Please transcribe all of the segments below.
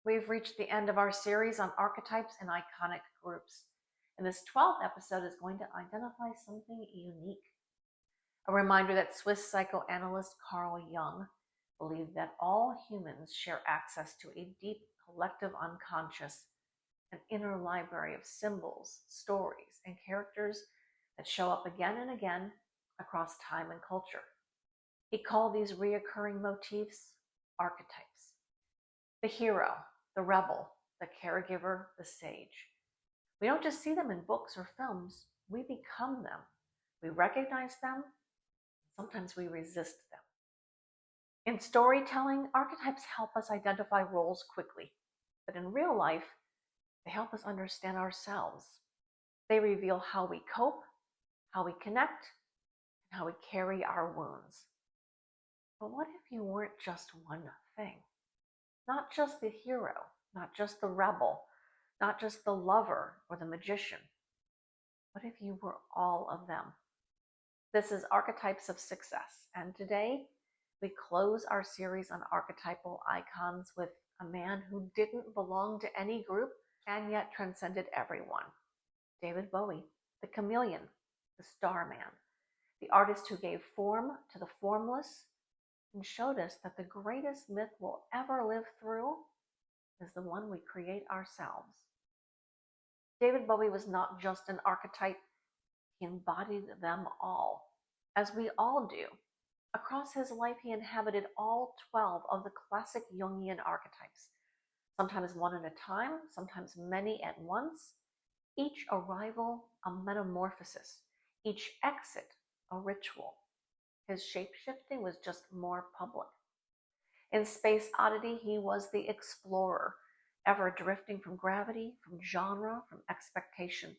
We've reached the end of our series on archetypes and iconic groups, and this 12th episode is going to identify something unique. A reminder that Swiss psychoanalyst Carl Jung believed that all humans share access to a deep collective unconscious, an inner library of symbols, stories, and characters that show up again and again across time and culture. He called these reoccurring motifs archetypes. The hero, the rebel, the caregiver, the sage. We don't just see them in books or films, we become them. We recognize them, sometimes we resist them. In storytelling, archetypes help us identify roles quickly, but in real life, they help us understand ourselves. They reveal how we cope, how we connect, and how we carry our wounds. But what if you weren't just one thing? Not just the hero, not just the rebel, not just the lover or the magician. What if you were all of them? This is Archetypes of Success, and today we close our series on archetypal icons with a man who didn't belong to any group and yet transcended everyone. David Bowie, the chameleon, the starman, the artist who gave form to the formless and showed us that the greatest myth we'll ever live through is the one we create ourselves. David Bowie was not just an archetype, he embodied them all, as we all do. Across his life, he inhabited all 12 of the classic Jungian archetypes, sometimes one at a time, sometimes many at once, each arrival a metamorphosis, each exit a ritual. His shape-shifting was just more public. In Space Oddity, he was the explorer, ever drifting from gravity, from genre, from expectation.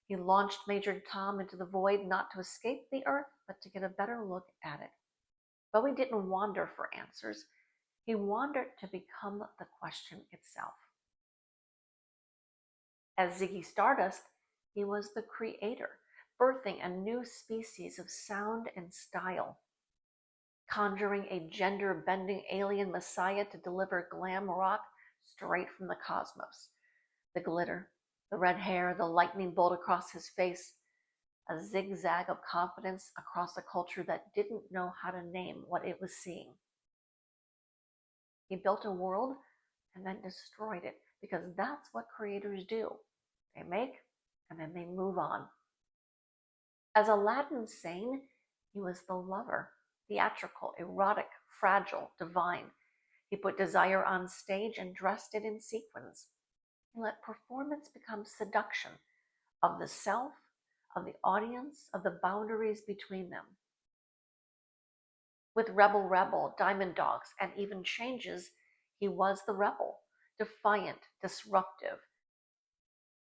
He launched Major Tom into the void not to escape the Earth, but to get a better look at it. Bowie didn't wander for answers. He wandered to become the question itself. As Ziggy Stardust, he was the creator, birthing a new species of sound and style, conjuring a gender-bending alien messiah to deliver glam rock straight from the cosmos. The glitter, the red hair, the lightning bolt across his face, a zigzag of confidence across a culture that didn't know how to name what it was seeing. He built a world and then destroyed it, because that's what creators do. They make and then they move on. As Aladdin Sane, he was the lover, theatrical, erotic, fragile, divine. He put desire on stage and dressed it in sequins. He let performance become seduction of the self, of the audience, of the boundaries between them. With Rebel Rebel, Diamond Dogs, and even Changes, he was the rebel, defiant, disruptive,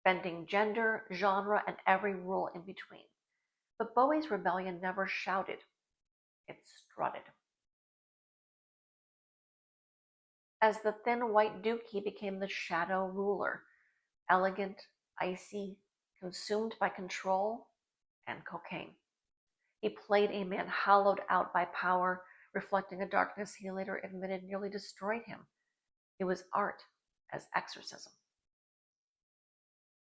bending gender, genre, and every rule in between. But Bowie's rebellion never shouted, it strutted. As the thin white duke, he became the shadow ruler, elegant, icy, consumed by control and cocaine. He played a man hollowed out by power, reflecting a darkness he later admitted nearly destroyed him. It was art as exorcism.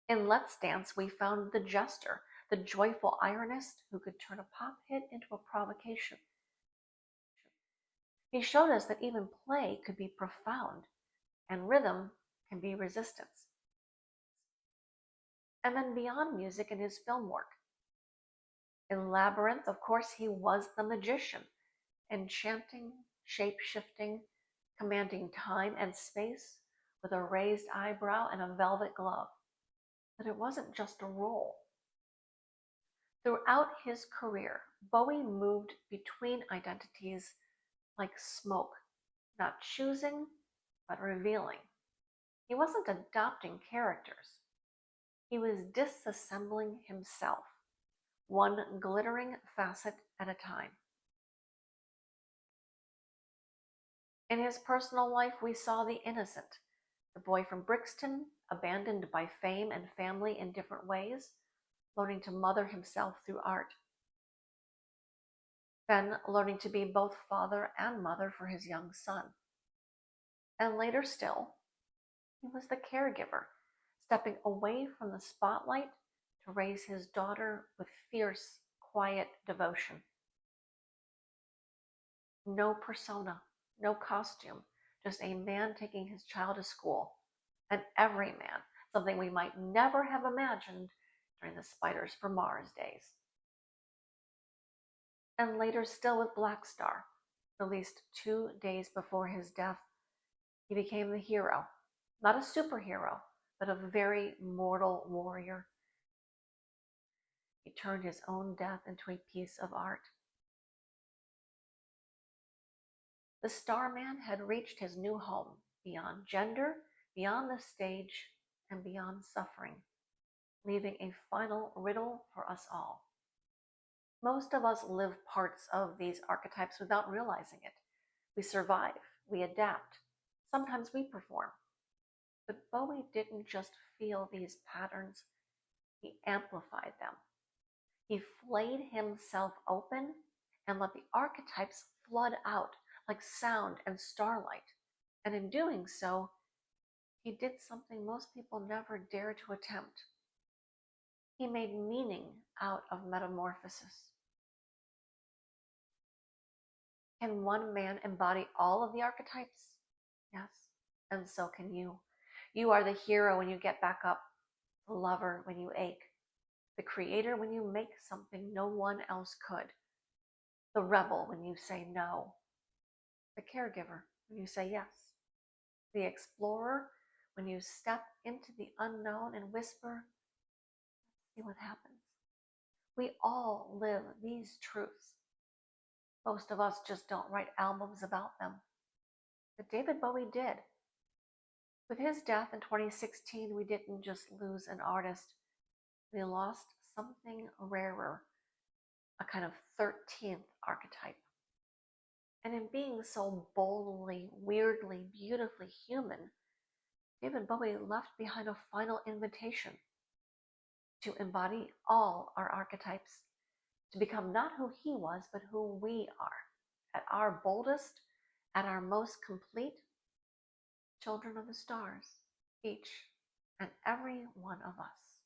In Let's Dance, we found the jester, the joyful ironist who could turn a pop hit into a provocation. He showed us that even play could be profound, and rhythm can be resistance. And then beyond music in his film work. In Labyrinth, of course, he was the magician, enchanting, shape-shifting, commanding time and space with a raised eyebrow and a velvet glove. But it wasn't just a role. Throughout his career, Bowie moved between identities like smoke, not choosing, but revealing. He wasn't adopting characters. He was disassembling himself, one glittering facet at a time. In his personal life, we saw the innocent, the boy from Brixton, abandoned by fame and family in different ways, learning to mother himself through art. Then learning to be both father and mother for his young son. And later still, He was the caregiver, stepping away from the spotlight to raise his daughter with fierce, quiet devotion. No persona, no costume, just a man taking his child to school. An everyman, something we might never have imagined during the Spiders from Mars days. And later, still with Black Star, released 2 days before his death, he became the hero. Not a superhero, but a very mortal warrior. He turned his own death into a piece of art. The Starman had reached his new home, beyond gender, beyond the stage, and beyond suffering, leaving a final riddle for us all. Most of us live parts of these archetypes without realizing it. We survive, we adapt, sometimes we perform. But Bowie didn't just feel these patterns, he amplified them. He flayed himself open and let the archetypes flood out like sound and starlight. And in doing so, he did something most people never dare to attempt. He made meaning out of metamorphosis. Can one man embody all of the archetypes? Yes, and so can you. You are the hero when you get back up, the lover when you ache, the creator when you make something no one else could, the rebel when you say no, the caregiver when you say yes, the explorer when you step into the unknown and whisper, see what happens. We all live these truths. Most of us just don't write albums about them. But David Bowie did. With his death in 2016, we didn't just lose an artist, we lost something rarer, a kind of 13th archetype. And in being so boldly, weirdly, beautifully human, David Bowie left behind a final invitation to embody all our archetypes, to become not who he was, but who we are, at our boldest, at our most complete, children of the stars, each and every one of us.